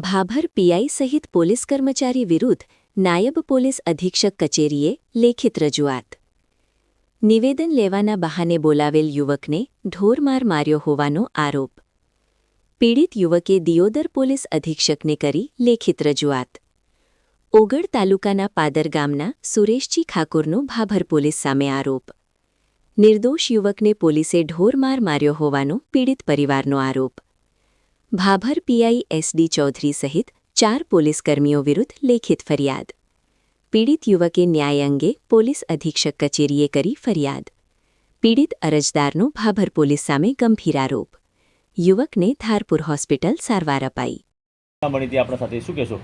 Bhabhar PI સહિત police કર્મચારી વિરુદ્ધ નાયબ પોલીસ અધિક્ષક કચેરીએ લેખિત રજૂઆત. નિવેદન લેવાના બહાને બોલાવેલ યુવકને ઢોરમાર માર્યો હોવાનો આરોપ. પીડિત યુવકે દિયોદર પોલીસ અધિક્ષકને કરી લેખિત રજૂઆત. ઓગળ તાલુકાના પાદર ગામના સુરેશજી ઠાકુરનો ભાભર પોલીસ સામે આરોપ. નિર્દોષ યુવકને પોલીસે ઢોરમાર માર્યો હોવાનો પીડિત પરિવારનો આરોપ. ભાભર પીઆઈ એસડી ચૌધરી સહિત 4 પોલીસકર્મીઓ વિરુદ્ધ લેખિત ફરિયાદ. પીડિત યુવકે ન્યાય અંગે પોલીસ અધિક્ષક કચેરીએ કરી ફરિયાદ. પીડિત અરજદારનો ભાભર પોલીસ સામે ગંભીર આરોપ. યુવકને ધારપુર હોસ્પિટલ સારવાર અપાઈ. આપણા સાથે શું કહેશો?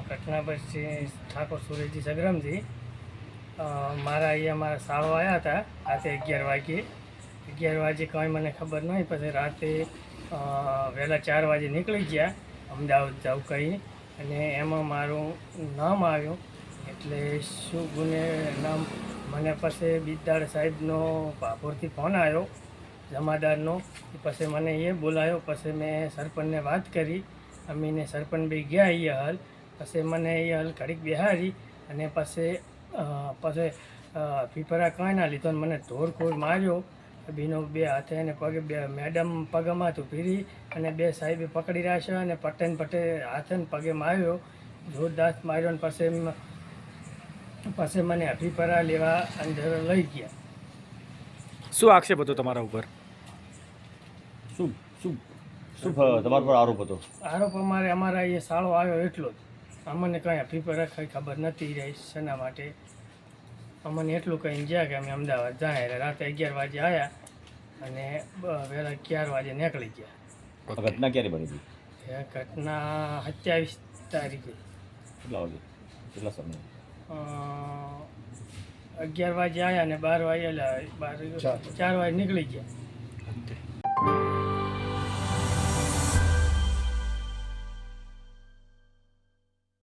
ઘટના પછી ઠાકોર સુરેશજી સગ્રામજી મારા અહીંયા મારા સાળો આવ્યા હતા રાતે 11 વાગે. 11 વાગે કંઈ મને ખબર નહીં. પછી રાતે વહેલા 4 વાગે નીકળી ગયા અમદાવાદ જાઉં કહી, અને એમાં મારું નામ આવ્યું. એટલે શું ગુને નામ મને પછી બિદ્દાડ સાહેબનો ભાભોરથી ફોન આવ્યો જમાદારનો. પછી મને એ બોલાયો. પછી મેં સરપંચને વાત કરી. અમીને સરપંચ બી ગયા અહીંયા હાલ. પછી મને એ હાલ ઘડીક બિહારી, અને પછી પીપરા કાંઈ ના લીધો. મને ધોરખોર માર્યો બીનો. 2 હાથે અને પગે. 2 મેડમ પગમાં તો ભીરી, અને 2 સાહેબે પકડી રહ્યા છે, અને પટે હાથે ને પગે માર્યો, જોરદાર માર્યો. ને પછી મને અભિપરા લેવા અંદર લઈ ગયા. શું આક્ષેપ હતો તમારા ઉપર? શું શું શું તમારા પર આરોપ હતો? આરોપ અમારા એ સાળો આવ્યો એટલો જ. અમને કંઈ અભિપરા કંઈ ખબર નથી રહી શેના માટે. અમને એટલું કહીને ગયા કે અમે અમદાવાદ જાય. રાતે 11 વાગે આવ્યા અને વહેલા 4 વાગે નીકળી ગયા. ઘટના ક્યારે બની હતી? એ ઘટના 27 તારીખે. કેટલા વાગે, કેટલા સમય? 11 વાગે આવ્યા અને 12 વાગે 4 વાગે નીકળી ગયા.